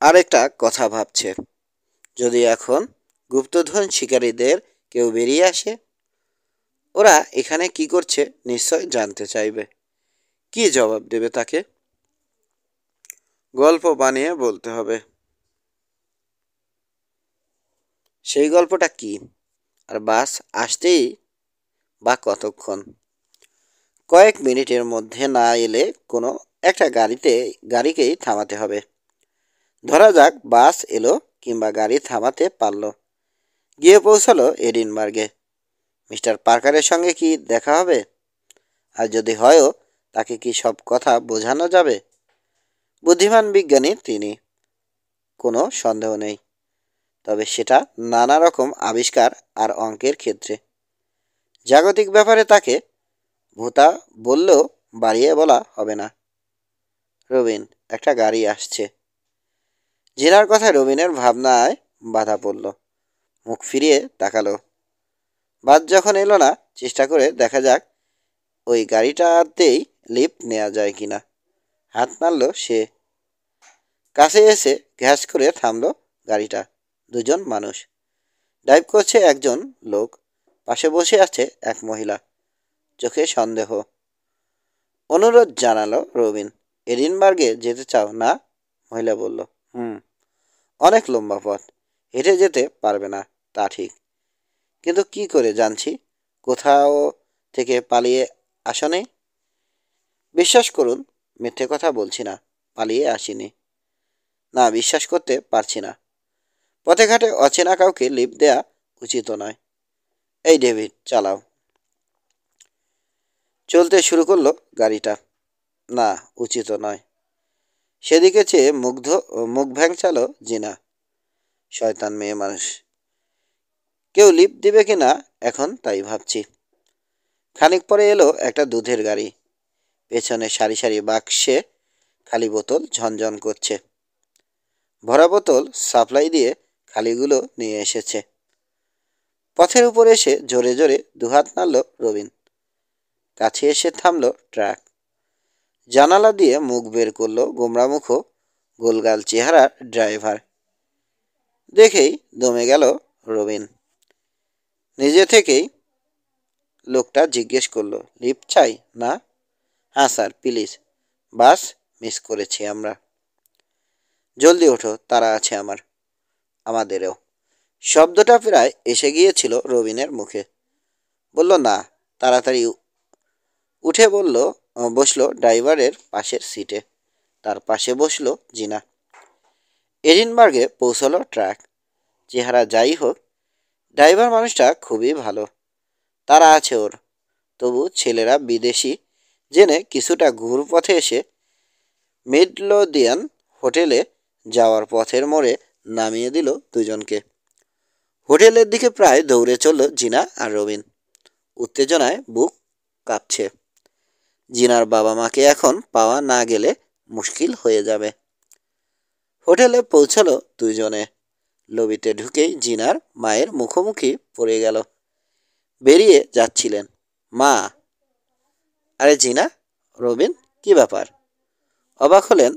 আরেকটা কথা ভাবছে, যদি এখন গুপ্তধন শিকারীদের কেউ বেরিয়ে আসে, ওরা এখানে কি করছে নিশ্চয় জানতে চাইবে। কি জবাব দেবে তাকে? গল্প বানিয়ে বলতে হবে। সেই গল্পটা কি? আর বাস আসতেই বা কতক্ষণ? কয়েক মিনিটের মধ্যে না এলে কোনো একটা গাড়িকেই থামাতে হবে। ধরা যাক বাস এলো কিংবা গাড়ি থামাতে পারলো, গিয়ে পৌঁছালো এডিনবার্গে। মিস্টার পার্কারের সঙ্গে কি দেখা হবে? আর যদি হয়ও, তাকে কি সব কথা বোঝানো যাবে? বুদ্ধিমান বিজ্ঞানী তিনি, কোনো সন্দেহ নেই। তবে সেটা নানা রকম আবিষ্কার আর অঙ্কের ক্ষেত্রে। জাগতিক ব্যাপারে তাকে ভোতা বললেও বাড়িয়ে বলা হবে না। রবিন, একটা গাড়ি আসছে। জিনার কথায় রবিনের ভাবনায় বাধা পড়ল। মুখ ফিরিয়ে তাকালো। বাদ যখন এলো না, চেষ্টা করে দেখা যাক ওই গাড়িটাতেই লিফট নেওয়া যায় কিনা। হাত নাড়ল সে। কাছে এসে ঘ্যাস করে থামলো গাড়িটা। দুজন মানুষ। ড্রাইভ করছে একজন লোক, পাশে বসে আছে এক মহিলা। চোখে সন্দেহ। অনুরোধ জানালো রবিন। এডিনবার্গে যেতে চাও না? মহিলা বলল, হুম। অনেক লম্বা পথ, হেঁটে যেতে পারবে না তা ঠিক, কিন্তু কি করে জানছি কোথাও থেকে পালিয়ে আসনি? বিশ্বাস করুন, মিথ্যে কথা বলছি না, পালিয়ে আসিনি। না, বিশ্বাস করতে পারছি না। পথে ঘাটে অচেনা কাউকে লিফট দেয়া উচিত নয়। এই ডেভিড, চালাও। চলতে শুরু করলো গাড়িটা। না, উচিত নয়। সেদিকে চেয়ে মুখ ভ্যাংচালো জিনা। শয়তান মেয়ে মানুষ। কেউ লিফট দিবে কিনা এখন তাই ভাবছি। খানিক পরে এলো একটা দুধের গাড়ি। পেছনে সারি সারি বাক্সে খালি বোতল ঝনঝন করছে। ভরা বোতল সাপ্লাই দিয়ে খালিগুলো নিয়ে এসেছে। পথের উপর এসে জোরে জোরে দুহাত নাড়ল রবিন। কাছে এসে থামলো ট্রাক। জানালা দিয়ে মুখ বের করলো গোমরামুখো গোলগাল চেহারার ড্রাইভার। দেখেই দমে গেল রবিন। নিজে থেকেই লোকটা জিজ্ঞেস করলো, লিফট চাই না? হ্যাঁ স্যার, প্লিজ। বাস মিস করেছি আমরা। জলদি ওঠো, তাড়া আছে আমাদেরও। শব্দটা প্রায় এসে গিয়েছিল রবিনের মুখে। বলল না। তাড়াতাড়ি উঠে বসলো ড্রাইভারের পাশের সিটে। তার পাশে বসলো জিনা। এডিনবার্গে পৌঁছলো ট্রাক। চেহারা যাই হোক, ড্রাইভার মানুষটা খুবই ভালো। তারা আছে ওর। তবু ছেলেরা বিদেশি জেনে কিছুটা ঘুর পথে এসে মিডলোডিয়ান হোটেলে যাওয়ার পথের মোড়ে নামিয়ে দিল দুজনকে। হোটেলের দিকে প্রায় দৌড়ে চলল জিনা আর রবিন। উত্তেজনায় বুক কাঁপছে। জিনার বাবা মাকে এখন পাওয়া না গেলে মুশকিল হয়ে যাবে। হোটেলে পৌঁছালো দুজনে। লবিতে ঢুকেই জিনার মায়ের মুখোমুখি পড়ে গেল। বেরিয়ে যাচ্ছিলেন। মা! আরে জিনা, রবিন, কি ব্যাপার? অবাক হলেন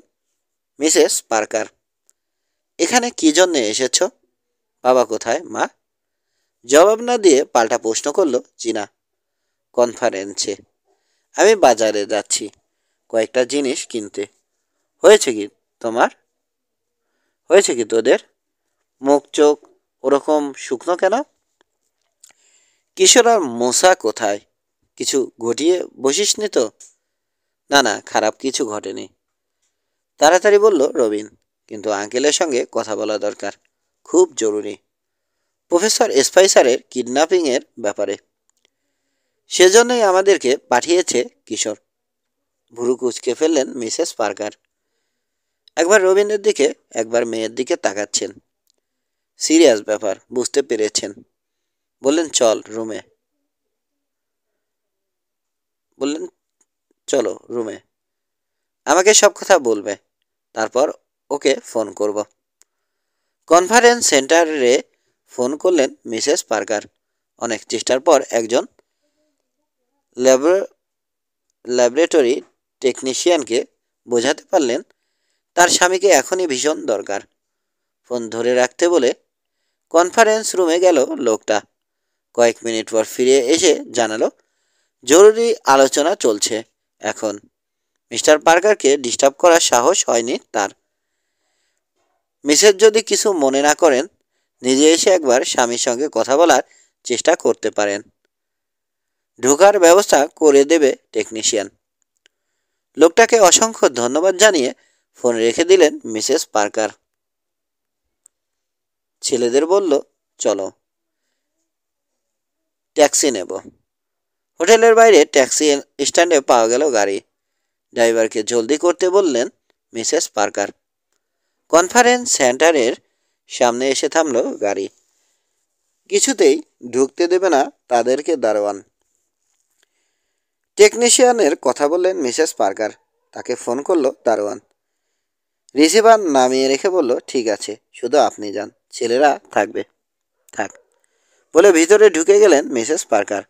মিসেস পার্কার। এখানে কি জন্যে এসেছ? বাবা কোথায়, মা? জবাব না দিয়ে পাল্টা প্রশ্ন করল জিনা। কনফারেন্সে। আমি বাজারে যাচ্ছি কয়েকটা জিনিস কিনতে। হয়েছে কি তোমার? হয়েছে কি তোদের? মুখ চোখ ওরকম শুকনো কেন? কিশোর আর মশা কোথায়? কিছু ঘটিয়ে বসিসনি তো? না না, খারাপ কিছু ঘটেনি। তাড়াতাড়ি বলল রবিন। কিন্তু আঙ্কেলের সঙ্গে কথা বলা দরকার, খুব জরুরি। প্রফেসর স্পাইসারের কিডন্যাপিংয়ের ব্যাপারে। সেজন্যই আমাদেরকে পাঠিয়েছে কিশোর। ভুরু কুচকে ফেললেন মিসেস পার্কার। একবার রবিনের দিকে একবার মেয়ের দিকে তাকাচ্ছেন। সিরিয়াস ব্যাপার, বুঝতে পেরেছেন। বললেন চল রুমে। বললেন চলো রুমে। আমাকে সব কথা বলবে, তারপর ওকে ফোন করব। কনফারেন্স সেন্টারে ফোন করলেন মিসেস পার্কার। অনেক চেষ্টার পর একজন ল্যাবরেটরি টেকনিশিয়ানকে বোঝাতে পারলেন তার স্বামীকে এখনই ভীষণ দরকার। ফোন ধরে রাখতে বলে কনফারেন্স রুমে গেল লোকটা। কয়েক মিনিট পর ফিরে এসে জানালো, জরুরি আলোচনা চলছে এখন। মিস্টার পার্কারকে ডিস্টার্ব করার সাহস হয়নি তার। মিসেস যদি কিছু মনে না করেন, নিজে এসে একবার স্বামীর সঙ্গে কথা বলার চেষ্টা করতে পারেন। ঢোকার ব্যবস্থা করে দেবে টেকনিশিয়ান। লোকটাকে অসংখ্য ধন্যবাদ জানিয়ে ফোন রেখে দিলেন মিসেস পার্কার। ছেলেদের বলল, চলো ট্যাক্সি নেব। হোটেলের বাইরে ট্যাক্সি স্ট্যান্ডে পাওয়া গেল গাড়ি। ড্রাইভারকে জলদি করতে বললেন মিসেস পার্কার। কনফারেন্স সেন্টারের সামনে এসে থামল গাড়ি। কিছুতেই ঢুকতে দেবে না তাদেরকে দারোয়ান। টেকনিশিয়ানের কথা বললেন মিসেস পার্কার। তাকে ফোন করলো দারোয়ান। রিসিভার নামিয়ে রেখে বলল, ঠিক আছে, শুধু আপনি যান, ছেলেরা থাকবে। থাক বলে ভিতরে ঢুকে গেলেন মিসেস পার্কার।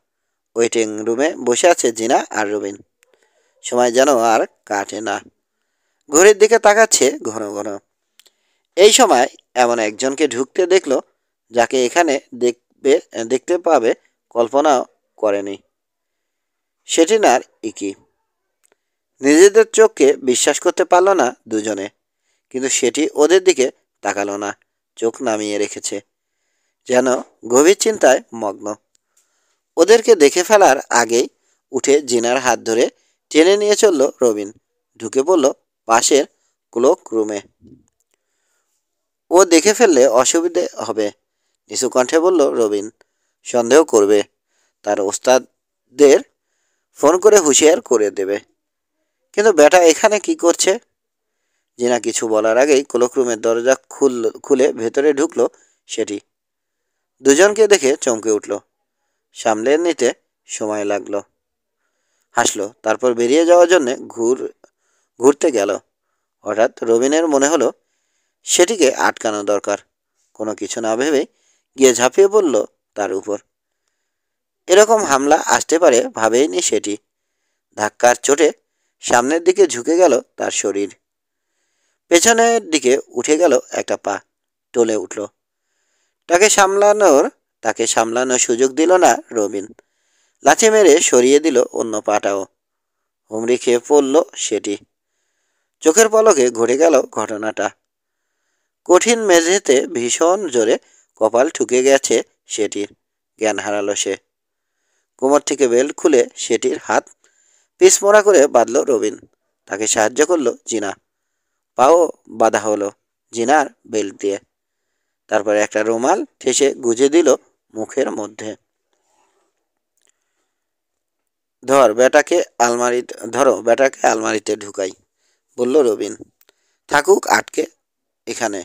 ওয়েটিং রুমে বসে আছে জিনা আর রবিন। সময় যেন আর কাটে না। ঘড়ির দিকে তাকাচ্ছে ঘন ঘন। এই সময় এমন একজনকে ঢুকতে দেখল যাকে এখানে দেখতে পাবে কল্পনাও করেনি। সেটিনার ইকি। নিজেদের চোখকে বিশ্বাস করতে পারল না দুজনে, কিন্তু সেটি ওদের দিকে তাকালো না, চোখ নামিয়ে রেখেছে, যেন গভীর চিন্তায় মগ্ন। ওদেরকে দেখে ফেলার আগেই উঠে জিনার হাত ধরে টেনে নিয়ে চলল রবিন। ঢুকে পড়ল পাশের ক্লোক রুমে। ও দেখে ফেললে অসুবিধে হবে, নিচু কণ্ঠে বলল রবিন। সন্দেহ করবে, তার ওস্তাদদের ফোন করে হুঁশিয়ার করে দেবে। কিন্তু বেটা এখানে কি করছে? জিনা কিছু বলার আগেই ক্লোকরুমের দরজা খুলে ভেতরে ঢুকলো সেটি। দুজনকে দেখে চমকে উঠল। সামলে নিতে সময় লাগলো। হাসলো, তারপর বেরিয়ে যাওয়ার জন্য ঘুরতে গেল। হঠাৎ রবিনের মনে হলো সেটিকে আটকানো দরকার। কোনো কিছু না ভেবে গিয়ে ঝাঁপিয়ে পড়ল তার উপর। এরকম হামলা আসতে পারে ভাবেইনি সেটি। ধাক্কার চোটে সামনের দিকে ঝুঁকে গেল তার শরীর। পেছনের দিকে উঠে গেল একটা পা, টলে উঠল। তাকে সামলানোর সুযোগ দিল না রবিন। লাথি মেরে সরিয়ে দিল অন্য পাটাও। হুমড়ি খেয়ে পড়ল সেটি। চোখের পলকে ঘটে গেল ঘটনাটা। কঠিন মেঝেতে ভীষণ জোরে কপাল ঠুকে গেছে সেটির। জ্ঞান হারালো সে। কোমর থেকে বেল্ট খুলে সেটির হাত পিছমোড়া করে বাঁধল রবিন। তাকে সাহায্য করল জিনা। পাও বাঁধা হলো জিনার বেল্ট দিয়ে। তারপর একটা রুমাল ঠেসে গুজে দিল মুখের মধ্যে। ধরো বেটাকে আলমারিতে ঢুকাই, বলল রবিন। থাকুক আটকে এখানে।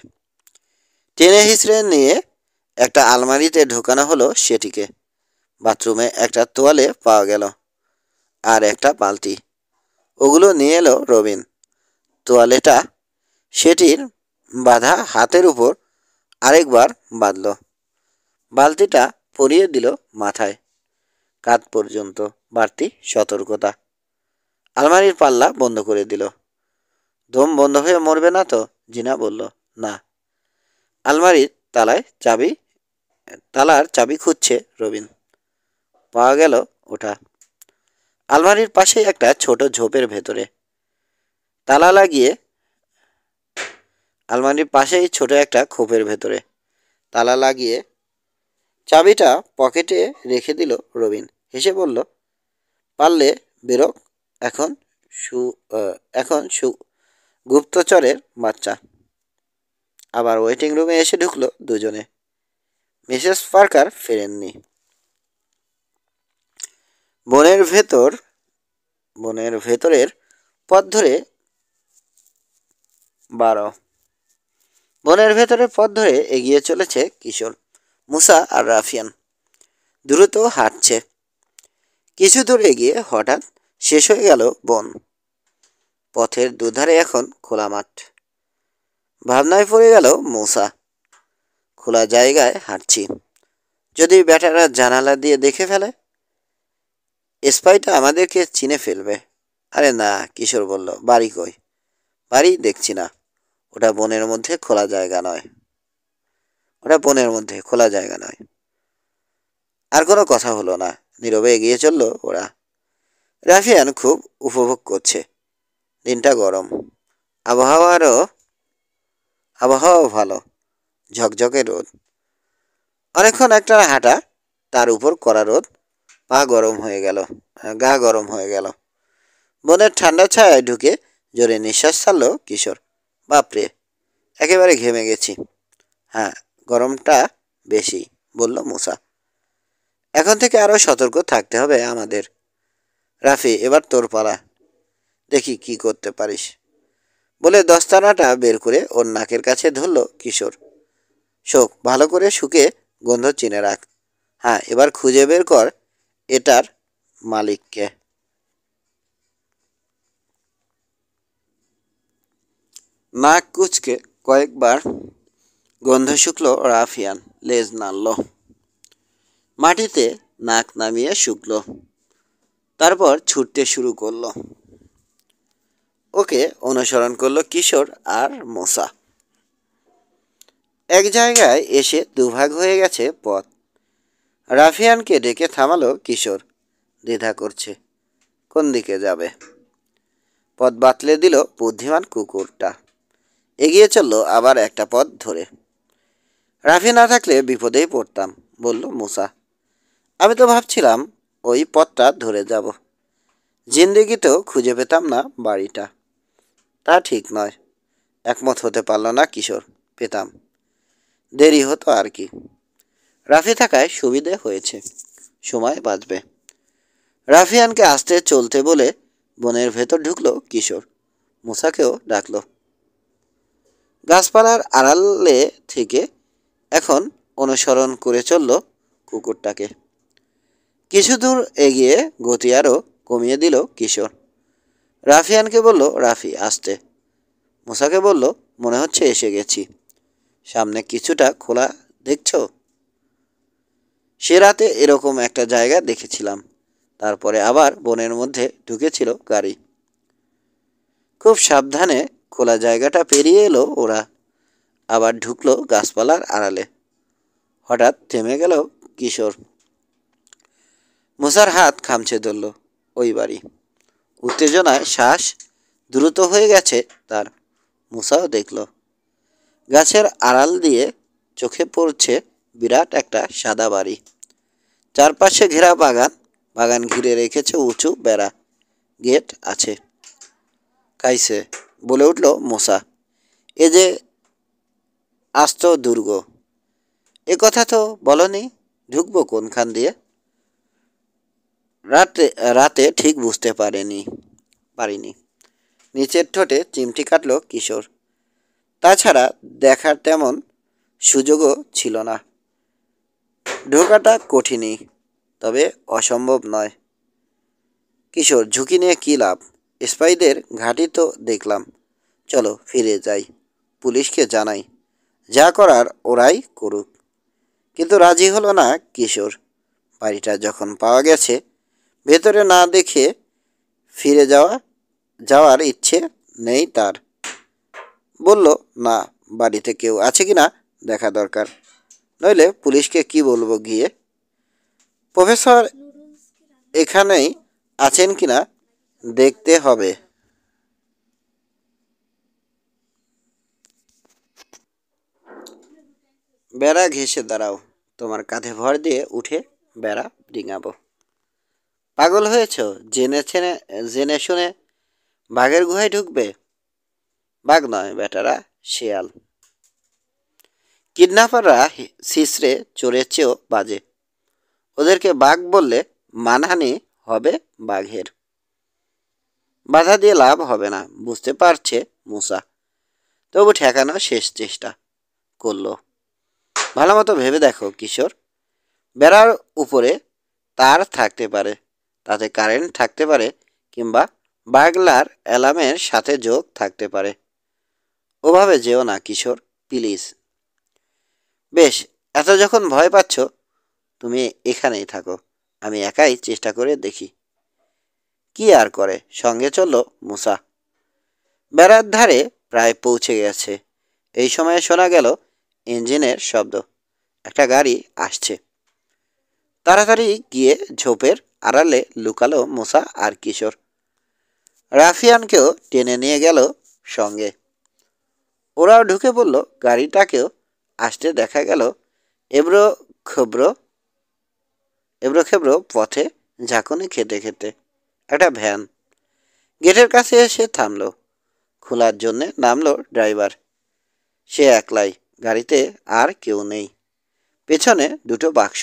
টেনে হিঁচড়ে নিয়ে একটা আলমারিতে ঢোকানো হলো সেটিকে। বাথরুমে একটা তোয়ালে পাওয়া গেল আর একটা বালতি। ওগুলো নিয়ে এলো রবিন। তোয়ালেটা সেটির বাঁধা হাতের উপর আরেকবার বাঁধল। বালতিটা পরিয়ে দিল মাথায়, কাঁধ পর্যন্ত বাড়তি সতর্কতা। আলমারির পাল্লা বন্ধ করে দিল। দম বন্ধ হয়ে মরবে না তো? জিনা বলল, না। আলমারির তালার চাবি খুঁজছে রবিন। পাওয়া গেল ওটা। আলমারির পাশে একটা ছোট ঝোপের ভেতরে তালা লাগিয়ে আলমারির পাশেই ছোট একটা খোপের ভেতরে তালা লাগিয়ে চাবিটা পকেটে রেখে দিল রবিন। হেসে বলল, পারলে বেরোক এখন। গুপ্তচরের বাচ্চা। আবার ওয়েটিং রুমে এসে ঢুকলো দুজনে। মিসেস পার্কার ফেরেননি। বনের ভেতরের পথ ধরে এগিয়ে চলেছে কিশোর, মুসা আর রাফিয়ান। দ্রুত হাঁটছে। কিছু দূর এগিয়ে হঠাৎ শেষ হয়ে গেল বন। পথের দুধারে এখন খোলা মাঠ। ভাবনায় পড়ে গেল মুসা। খোলা জায়গায় হাঁটছি, যদি বেটারা জানালা দিয়ে দেখে ফেলে? স্পাইটা আমাদেরকে চিনে ফেলবে। আরে না, কিশোর বলল, বাড়ি কই? বাড়ি দেখছি না। ওটা বনের মধ্যে খোলা জায়গা নয়, ওটা বনের মধ্যে খোলা জায়গা নয়। আর কোনো কথা হলো না, নীরবে এগিয়ে চলল ওরা। রাফিয়ান খুব উপভোগ করছে। দিনটা গরম, আবহাওয়ারও আবহাওয়াও ভালো, ঝকঝকে রোদ। অনেকক্ষণ একটা হাঁটা, তার উপর কড়া রোদ, গা গরম হয়ে গেল। বনের ঠান্ডা ছায়ায় ঢুকে জোরে নিঃশ্বাস ছাড়ল কিশোর। বাপরে, একেবারে ঘেমে গেছি। হ্যাঁ, গরমটা বেশি, বলল মুসা। এখন থেকে আরো সতর্ক থাকতে হবে আমাদের। রাফি, এবার তোর পালা, দেখি কি করতে পারিস, বলে দস্তানাটা বের করে ওর নাকের কাছে ধরল কিশোর। শোক, ভালো করে শুকে গন্ধ চিনে রাখ। হ্যাঁ, এবার খুঁজে বের কর এটার মালিককে। নাক কুচকে কয়েকবার গন্ধ শুকলো রাফিয়ান, লেজ নাড়ল, মাটিতে নাক নামিয়ে শুকলো, তারপর ছুটতে শুরু করলো। ওকে অনুসরণ করলো কিশোর আর মোসা। এক জায়গায় এসে দুভাগ হয়ে গেছে পথ। রাফিয়ানকে ডেকে থামালো কিশোর, দ্বিধা করছে কোন দিকে যাবে। পথ বাতলে দিল বুদ্ধিমান কুকুরটা, এগিয়ে চলল আবার একটা পথ ধরে। রাফি না থাকলে বিপদেই পড়তাম, বলল মুসা। আমি তো ভাবছিলাম ওই পথটা ধরে যাব, জিন্দেগিতেও খুঁজে পেতাম না বাড়িটা। তা ঠিক নয়, একমত হতে পারল না কিশোর। পেতাম, দেরি হতো আর কি। রাফি থাকায় সুবিধে হয়েছে, সময় বাঁচবে। রাফিয়ানকে আস্তে চলতে বলে বনের ভেতর ঢুকলো কিশোর, মুসাকেও ডাকলো। গাছপালার আড়ালে থেকে এখন অনুসরণ করে চলল কুকুরটাকে। কিছু দূর এগিয়ে গতি আরও কমিয়ে দিল কিশোর। রাফিয়ানকে বলল, রাফি আস্তে। মুসাকে বলল, মনে হচ্ছে এসে গেছি। সামনে কিছুটা খোলা দেখছো? সে রাতে এরকম একটা জায়গা দেখেছিলাম, তারপরে আবার বনের মধ্যে ঢুকেছিল গাড়ি। খুব সাবধানে খোলা জায়গাটা পেরিয়ে এলো ওরা, আবার ঢুকলো গাছপালার আড়ালে। হঠাৎ থেমে গেল কিশোর। মুসার হাত খামছে ধরল। ওই বাড়ি। উত্তেজনায় শ্বাস দ্রুত হয়ে গেছে তার। মুসাও দেখল, গাছের আড়াল দিয়ে চোখে পড়ছে বিরাট একটা সাদা বাড়ি, চারপাশে ঘেরা বাগান, বাগান ঘিরে রেখেছে উঁচু বেড়া, গেট আছে। কাইসে, বলে উঠল মুসা, এ যে আস্ত দুর্গ। এ কথা তো বলনি, ঢুকবো কোনখান দিয়ে? রাতে ঠিক বুঝতে পারিনি। নিচের ঠোঁটে চিমটি কাটল কিশোর। তাছাড়া দেখার তেমন সুযোগও ছিল না। ঢোকাটা কঠিনই, তবে অসম্ভব নয়। কিশোর, ঝুঁকি নিয়ে কী লাভ? স্পাইদের ঘাঁটি তো দেখলাম। চলো ফিরে যাই, পুলিশকে জানাই, যা করার ওরাই করুক। কিন্তু রাজি হলো না কিশোর। বাড়িটা যখন পাওয়া গেছে, ভেতরে না দেখে ফিরে যাওয়ার ইচ্ছে নেই তার। বলল, না, বাড়িতে কেউ আছে কিনা দেখা দরকার, নইলে পুলিশকে কি বলবো গিয়ে। প্রফেসর এখানেই আছেন কিনা দেখতে হবে। বেড়া ঘেঁষে দাঁড়াও, তোমার কাঁধে ভর দিয়ে উঠে বেড়া ডিঙাবো। পাগল হয়েছ? জেনে শুনে বাঘের গুহায় ঢুকবে? বাঘ নয় বেটারা, শেয়াল। কিডন্যাপাররা শিশ্রে চোরের চেয়েও বাজে। ওদেরকে বাঘ বললে মানহানি হবে বাঘের। বাধা দিয়ে লাভ হবে না, বুঝতে পারছে মুসা। তবু ঠেকানোর শেষ চেষ্টা করলো। ভালো মতো ভেবে দেখো কিশোর, বেড়ার উপরে তার থাকতে পারে, তাতে কারেন্ট থাকতে পারে, কিংবা বার্গলার অ্যালার্মের সাথে যোগ থাকতে পারে। ওভাবে যেও না কিশোর, প্লিজ। বেশ, এত যখন ভয় পাচ্ছ, তুমি এখানেই থাকো, আমি একাই চেষ্টা করে দেখি। কি আর করে, সঙ্গে চলল মুসা। বেড়ার ধারে প্রায় পৌঁছে গেছে। এই সময়ে শোনা গেল ইঞ্জিনের শব্দ। একটা গাড়ি আসছে। তাড়াতাড়ি গিয়ে ঝোপের আড়ালে লুকালো মুসা আর কিশোর। রাফিয়ানকেও টেনে নিয়ে গেল সঙ্গে। ওরাও ঢুকে পড়ল। গাড়িটাকেও আসতে দেখা গেল এবড়ো খেবড়ো এবড়ো খেবড়ো পথে ঝাঁকুনি খেতে খেতে একটা ভ্যান গেটের কাছে এসে থামলো। খোলার জন্যে নামলো ড্রাইভার। সে একলাই, গাড়িতে আর কেউ নেই। পেছনে দুটো বাক্স।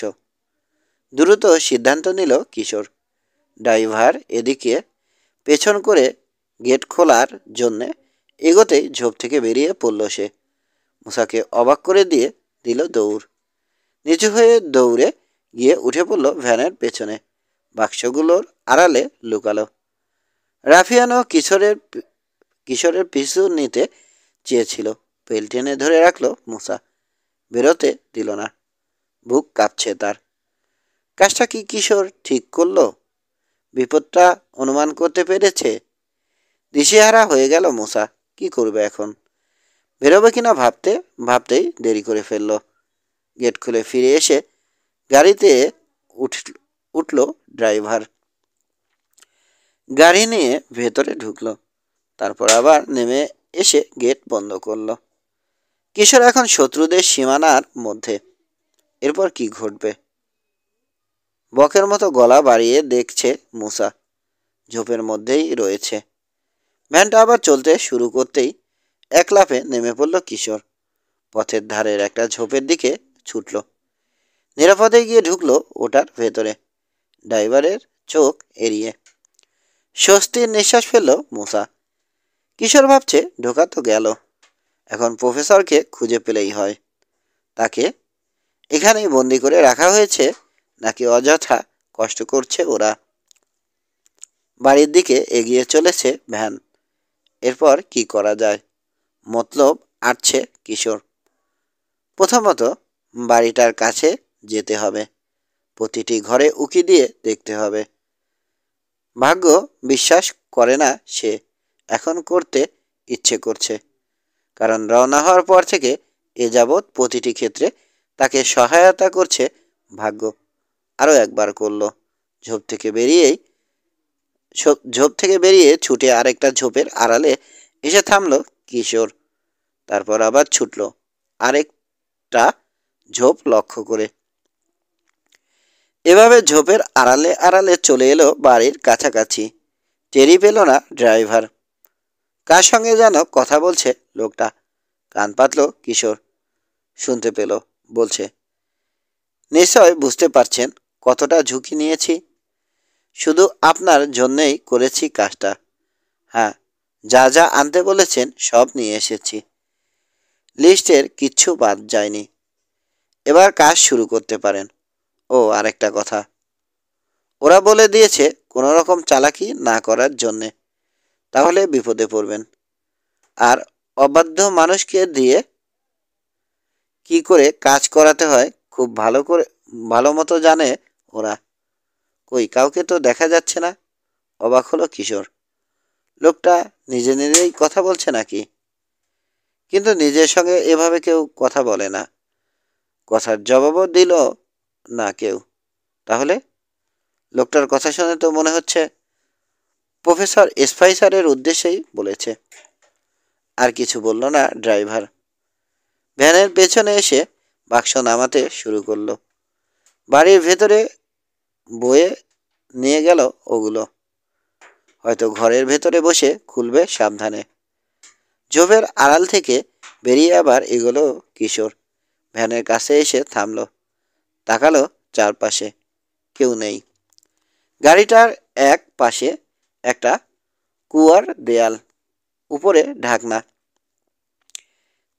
দ্রুত সিদ্ধান্ত নিল কিশোর। ড্রাইভার এদিকে পেছন করে গেট খোলার জন্যে এগোতেই ঝোপ থেকে বেরিয়ে পড়ল সে। মুসাকে অবাক করে দিয়ে দিল দৌড়। নিচু হয়ে দৌড়ে গিয়ে উঠে পড়ল ভ্যানের পেছনে। বাক্সগুলোর আড়ালে লুকালো। রাফিয়ানও কিশোরের পিছু নিতে চেয়েছিল। বেল টেনে ধরে রাখলো মুসা। বেরোতে দিল না। বুক কাঁপছে তার। কাজটা কি কিশোর ঠিক করলো? বিপদটা অনুমান করতে পেরেছে? দিশেহারা হয়ে গেল মুসা। কি করবে এখন? বেরোবে কিনা ভাবতেই দেরি করে ফেলল। গেট খুলে ফিরে এসে গাড়িতে উঠল ড্রাইভার। গাড়ি নিয়ে ভেতরে ঢুকলো। তারপর আবার নেমে এসে গেট বন্ধ করল। কিশোর এখন শত্রুদের সীমানার মধ্যে। এরপর কি ঘটবে? বকের মতো গলা বাড়িয়ে দেখছে মুসা। ঝোপের মধ্যেই রয়েছে। ভ্যানটা আবার চলতে শুরু করতেই এক লাফে নেমে পড়ল কিশোর। পথের ধারের একটা ঝোপের দিকে ছুটল। নিরাপদে গিয়ে ঢুকলো ওটার ভেতরে, ড্রাইভারের চোখ এড়িয়ে। স্বস্তির নিঃশ্বাস ফেলল মুসা। কিশোর ভাবছে, ঢোকা তো গেল, এখন প্রফেসরকে খুঁজে পেলেই হয়। তাকে এখানেই বন্দি করে রাখা হয়েছে নাকি অযথা কষ্ট করছে ওরা? বাড়ির দিকে এগিয়ে চলেছে ভ্যান। এরপর কি করা যায়? মতলব আটছে কিশোর। প্রথমত বাড়িটার কাছে যেতে হবে। প্রতিটি ঘরে উকি দিয়ে দেখতে হবে। ভাগ্য বিশ্বাস করে না সে, এখন করতে ইচ্ছে করছে। কারণ রওনা হওয়ার পর থেকে এ যাবৎ প্রতিটি ক্ষেত্রে তাকে সহায়তা করছে ভাগ্য। আরও একবার করল। ঝোপ থেকে বেরিয়ে ছুটে আরেকটা ঝোপের আড়ালে এসে থামল কিশোর। তারপর আবার ছুটল আরেকটা ঝোপ লক্ষ্য করে। এভাবে ঝোপের আড়ালে আড়ালে চলে এলো বাড়ির কাছাকাছি। টেরি পেল না ড্রাইভার। কার সঙ্গে যেন কথা বলছে লোকটা। কান পাতল কিশোর। শুনতে পেল, বলছে, নিশ্চয় বুঝতে পারছেন কতটা ঝুঁকি নিয়েছি। শুধু আপনার জন্যেই করেছি কাজটা। হ্যাঁ, যা যা আনতে বলেছেন সব নিয়ে এসেছি। লিস্টের কিচ্ছু বাদ যায়নি। এবার কাজ শুরু করতে পারেন। ও আরেকটা কথা, ওরা বলে দিয়েছে কোনো রকম চালাকি না করার জন্যে, তাহলে বিপদে পড়বেন। আর অবাধ্য মানুষকে দিয়ে কি করে কাজ করাতে হয় খুব ভালো মতো জানে ওরা। কই, কাউকে তো দেখা যাচ্ছে না। অবাক হলো কিশোর। লোকটা নিজেই কথা বলছে নাকি? কিন্তু নিজের সঙ্গে এভাবে কেউ কথা বলে না। কথার জবাবও দিল না কেউ। তাহলে লোকটার কথা শুনে তো মনে হচ্ছে প্রফেসর স্পাইসারের উদ্দেশ্যেই বলেছে। আর কিছু বলল না ড্রাইভার। ভ্যানের পেছনে এসে বাক্স নামাতে শুরু করলো। বাড়ির ভেতরে বয়ে নিয়ে গেল ওগুলো। হয়তো ঘরের ভেতরে বসে খুলবে সাবধানে। ঝোপের আড়াল থেকে বেরিয়ে আবার এগোলো কিশোর। ভ্যানের কাছে এসে থামল। তাকালো চারপাশে। কেউ নেই। গাড়িটার এক পাশে একটা কুয়ার দেয়াল, উপরে ঢাকনা।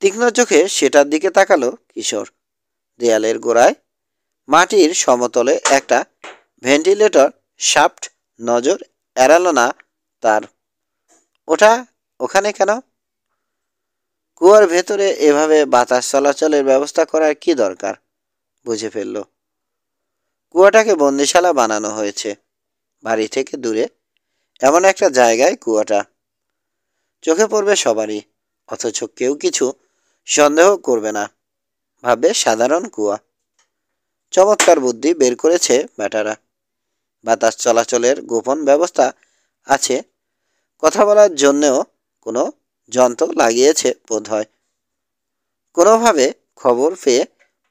তীক্ষ্ণ চোখে সেটার দিকে তাকালো কিশোর। দেয়ালের গোড়ায় মাটির সমতলে একটা ভেন্টিলেটর শাফট। নজর এড়ালো না তার। ওটা ওখানে কেন? কুয়ার ভেতরে এভাবে বাতাস চলাচলের ব্যবস্থা করার কি দরকার? বুঝে ফেলল। কুয়াটাকে বন্দিশালা বানানো হয়েছে। বাড়ি থেকে দূরে এমন একটা জায়গায় কুয়াটা। চোখে পড়বে সবারই, অথচ কেউ কিছু সন্দেহ করবে না, ভাববে সাধারণ কুয়া। চমৎকার বুদ্ধি বের করেছে ব্যাটারা। বাতাস চলাচলের গোপন ব্যবস্থা আছে, কথা বলার জন্যেও কোনো যন্ত্র লাগিয়েছে বোধহয়। কোনোভাবে খবর পেয়ে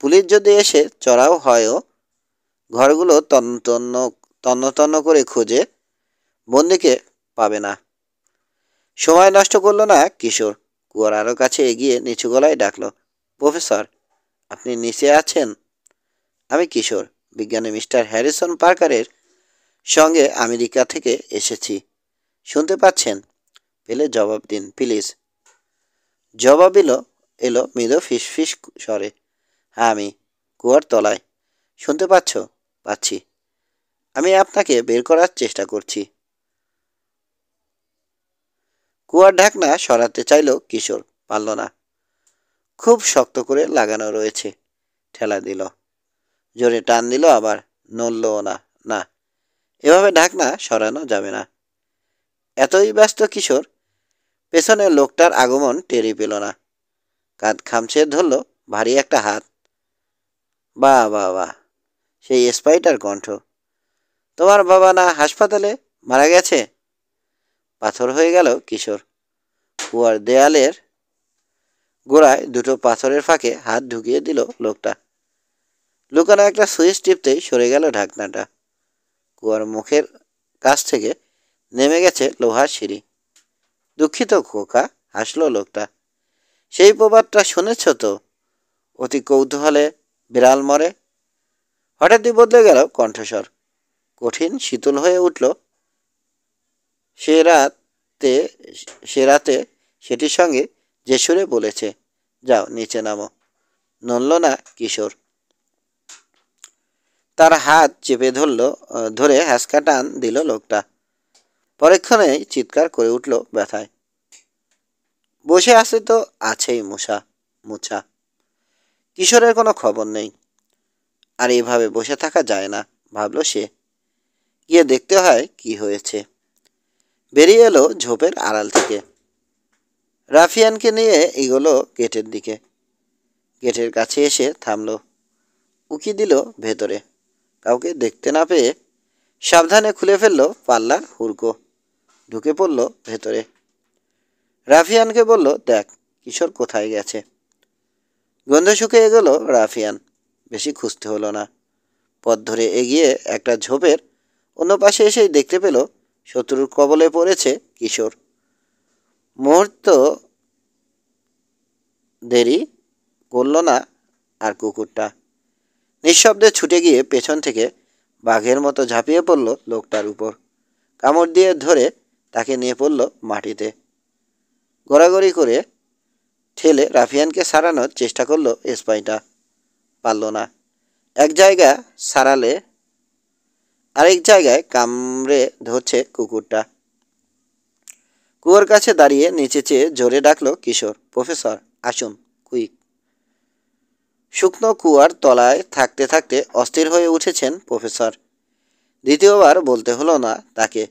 পুলিশ যদি এসে চড়াও হয়ও, ঘরগুলো তন্ন তন্ন করে খুঁজে বন্দিকে পাবে না। সময় নষ্ট করলো না কিশোর, কুয়ার আরো কাছে এগিয়ে নিচু গলায় ডাকলো, প্রফেসর, আপনি নিচে আছেন? আমি কিশোর, বিজ্ঞানী মিস্টার হ্যারিসন পার্কারের সঙ্গে আমেরিকা থেকে এসেছি। শুনতে পাচ্ছেন? পেলে জবাব দিন প্লিজ। জবাব এলো মৃদু ফিসফিস স্বরে, হ্যাঁ আমি কুয়ার তলায়। শুনতে পাচ্ছ? পাচ্ছি। আমি আপনাকে বের করার চেষ্টা করছি। কুয়ার ঢাকনা সরাতে চাইল কিশোর, পারল না। খুব শক্ত করে লাগানো রয়েছে। ঠেলা দিল, জোরে টান দিল, আবার নড়লও না। না, এভাবে ঢাকনা সরানো যাবে না। এতই ব্যস্ত কিশোর পেছনের লোকটার আগমন টেরই পেল না। কাঁধ খামছে ধরল ভারী একটা হাত। বাহ বাহ বাহ, সেই স্পাইটার কণ্ঠ। তোমার বাবা না হাসপাতালে মারা গেছে? পাথর হয়ে গেল কিশোর। কুয়ার দেয়ালের গোড়ায় দুটো পাথরের ফাঁকে হাত ঢুকিয়ে দিল লোকটা। লুকানো একটা সুইচ টিপতেই সরে গেল ঢাকনাটা। কুয়ার মুখের কাছ থেকে নেমে গেছে লোহার সিঁড়ি। দুঃখিত খোকা, হাসলো লোকটা। সেই প্রবাদটা শুনেছ তো, অতি কৌতূহলে বিড়াল মরে। হঠাৎই বদলে গেল কণ্ঠস্বর, কঠিন শীতল হয়ে উঠল। সে রাতে সে রাতে সেটির সঙ্গে যে সুরে বলেছে, যাও নিচে নামো। নড়ল না কিশোর। তার হাত চেপে ধরে হ্যাঁচকা টান দিল লোকটা। পরক্ষণেই চিৎকার করে উঠল ব্যথায়। বসে আছে তো আছেই মুছা। কিশোরের কোনো খবর নেই। আর এইভাবে বসে থাকা যায় না, ভাবল সে। গিয়ে দেখতে হয় কি হয়েছে। বেরিয়ে এলো ঝোপের আড়াল থেকে। রাফিয়ানকে নিয়ে এগোলো গেটের দিকে। গেটের কাছে এসে থামল। উকি দিল ভেতরে। কাউকে দেখতে না পেয়ে সাবধানে খুলে ফেলল পাল্লার হুড়কো। ঢুকে পড়ল ভেতরে। রাফিয়ানকে বলল, দেখ কিশোর কোথায় গেছে। গন্ধ শুকে এগোলো রাফিয়ান। বেশি খুঁজতে হলো না। পথ ধরে এগিয়ে একটা ঝোপের অন্য পাশে এসেই দেখতে পেল শত্রুর কবলে পড়েছে কিশোর। মুহূর্ত দেরি করল না আর কুকুরটা। নিঃশব্দে ছুটে গিয়ে পেছন থেকে বাঘের মতো ঝাঁপিয়ে পড়ল লোকটার উপর। কামড় দিয়ে ধরে তাকে নিয়ে পড়ল মাটিতে। গড়াগড়ি করে ঠেলে রাফিয়ানকে সারানোর চেষ্টা করলো স্পাইটা। পারল না। এক জায়গা সারালে আরেক জায়গায় কামড়ে ধরছে কুকুরটা। কুয়োর কাছে দাঁড়িয়ে নিচে চেয়ে জোরে ডাকলো কিশোর, প্রফেসর আসুন কুইক। শুকনো কুয়ার তলায় থাকতে থাকতে অস্থির হয়ে উঠেছেন প্রফেসর। দ্বিতীয়বার বলতে হলো না তাকে।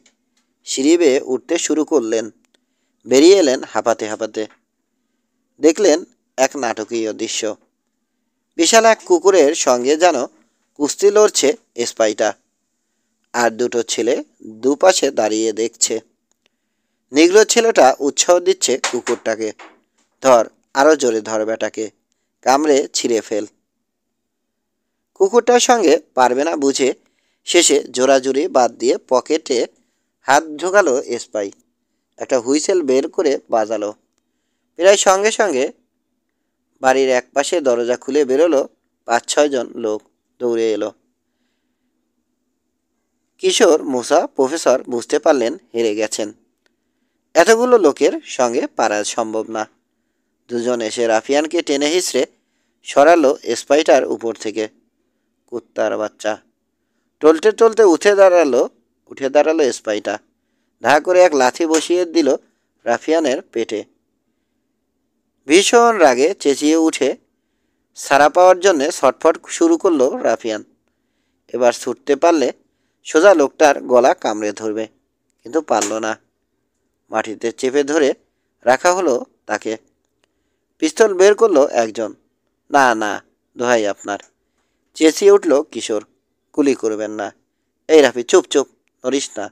সিঁড়ি বেয়ে উঠতে শুরু করলেন। বেরিয়ে এলেন হাঁপাতে হাঁপাতে। দেখলেন এক নাটকীয় দৃশ্য। বিশাল এক কুকুরের সঙ্গে যেন কুস্তি লড়ছে স্পাইটা। আর দুটো ছেলে দুপাশে দাঁড়িয়ে দেখছে। নিগ্রো ছেলেটা উৎসাহ দিচ্ছে কুকুরটাকে, ধর, আরো জোরে ধর বেটাকে, কামড়ে ছিঁড়ে ফেল। কুকুরটার সঙ্গে পারবে না বুঝে শেষে জোরাজুরি বাদ দিয়ে পকেটে হাত ঢোকালো স্পাই। একটা হুইসেল বের করে বাজালো। প্রায় সঙ্গে সঙ্গে বাড়ির একপাশে দরজা খুলে বেরোলো 5-6 জন লোক। দৌড়ে এলো। কিশোর মুসা প্রফেসর বুঝতে পারলেন হেরে গেছেন। এতগুলো লোকের সঙ্গে পারা সম্ভব না। দুজন এসে রাফিয়ানকে টেনে হিঁচড়ে সরালো স্পাইটার উপর থেকে। কুত্তার বাচ্চা। টলতে টলতে উঠে দাঁড়ালো স্পাইটা। ধা করে এক লাথি বসিয়ে দিল রাফিয়ানের পেটে। ভীষণ রাগে চেঁচিয়ে উঠে ছাড়া পাওয়ার জন্যে ছটফট শুরু করলো রাফিয়ান। এবার ছুটতে পারলে সোজা লোকটার গলা কামড়ে ধরবে, কিন্তু পারল না। মাটিতে চেপে ধরে রাখা হলো তাকে। পিস্তল বের করলো একজন। না না, দোহাই আপনার, চেঁচিয়ে উঠল কিশোর। গুলি করবেন না। এই রাফি, চুপ চুপ, নড়িস না।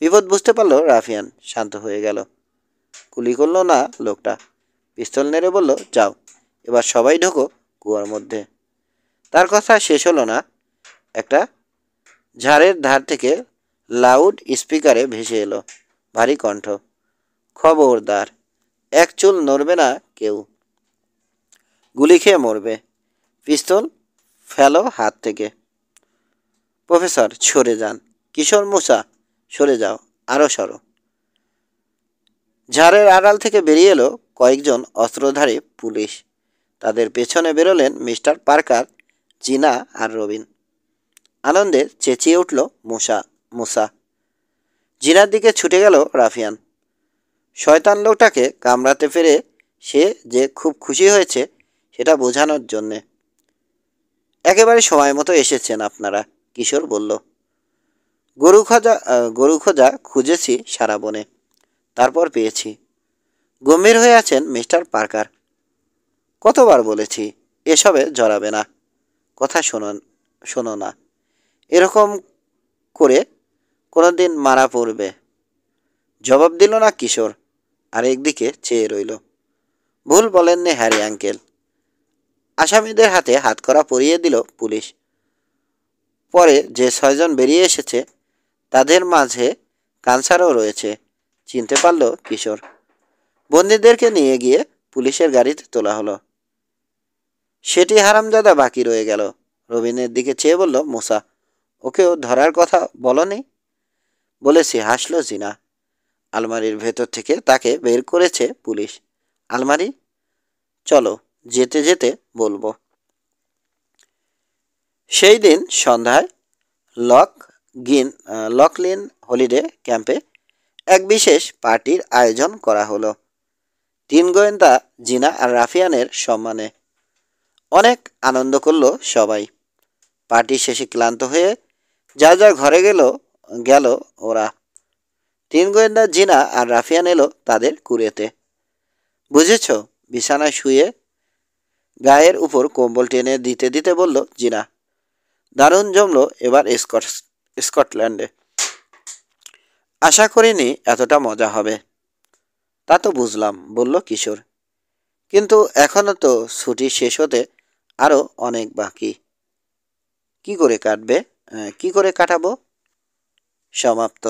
বিপদ বুঝতে পারল রাফিয়ান, শান্ত হয়ে গেল। গুলি করল না লোকটা, পিস্তল নেড়ে বলল, যাও, এবার সবাই ঢোকো কুয়ার মধ্যে। তার কথা শেষ হলো না, একটা ঝাড়ের ধার থেকে লাউড স্পিকারে ভেসে এলো ভারী কণ্ঠ, খবরদার, এক চুল নড়বে না কেউ, গুলি খেয়ে মরবে। পিস্তল ফেলো হাত থেকে। প্রফেসর, সরে যান। কিশোর, মুসা, সরে যাও, আরও সরো। ঝাড়ের আড়াল থেকে বেরিয়ে এলো কয়েকজন অস্ত্রধারী পুলিশ। তাদের পেছনে বেরোলেন মিস্টার পার্কার, জিনা আর রবিন। আনন্দে চেঁচিয়ে উঠল মুসা। জিনার দিকে ছুটে গেল রাফিয়ান। শয়তান লোকটাকে কামড়াতে পেরে সে যে খুব খুশি হয়েছে সেটা বোঝানোর জন্যে। একেবারে সময় মতো এসেছেন আপনারা, কিশোর বলল। গরু খোঁজা খুঁজেছি সারা বনে, তারপর পেয়েছি। গম্ভীর হয়ে আছেন মিস্টার পার্কার। কতবার বলেছি এসবে জড়াবে না, কথা শোনো না, এরকম করে কোনোদিন মারা পড়বে। জবাব দিল না কিশোর, আর একদিকে চেয়ে রইল। ভুল বলেননি হ্যারি আঙ্কেল। আসামিদের হাতে হাতকড়া পরিয়ে দিল পুলিশ। পরে যে 6 জন বেরিয়ে এসেছে তাদের মাঝে কানসারও রয়েছে, চিনতে পারল কিশোর। বন্দীদেরকে নিয়ে গিয়ে পুলিশের গাড়িতে তোলা হলো। সেটি হারামজাদা বাকি রয়ে গেল। রবিনের দিকে চেয়ে বলল মুসা, ওকেও ধরার কথা বলনি? বলেছি, হাসল জিনা। আলমারির ভেতর থেকে তাকে বের করেছে পুলিশ। আলমারি? চলো, যেতে যেতে বলবো। সেই দিন সন্ধ্যায় লকলিন হলিডে ক্যাম্পে এক বিশেষ পার্টির আয়োজন করা হলো 3 গোয়েন্দা জিনা আর রাফিয়ানের সম্মানে। অনেক আনন্দ করল সবাই। পার্টি শেষে ক্লান্ত হয়ে যা যা ঘরে গেল ওরা। 3 গোয়েন্দা জিনা আর রাফিয়ান এলো তাদের কুড়েতে। বুঝেছ, বিছানায় শুয়ে গায়ের উপর কম্বল টেনে দিতে দিতে বলল জিনা। দারুণ জমলো এবার স্কটল্যান্ডে। আশা করিনি এতটা মজা হবে। তা তো বুঝলাম, বলল কিশোর, কিন্তু এখনো তো ছুটি শেষ হতে আরও অনেক বাকি। কি করে কাটাবো? সমাপ্ত।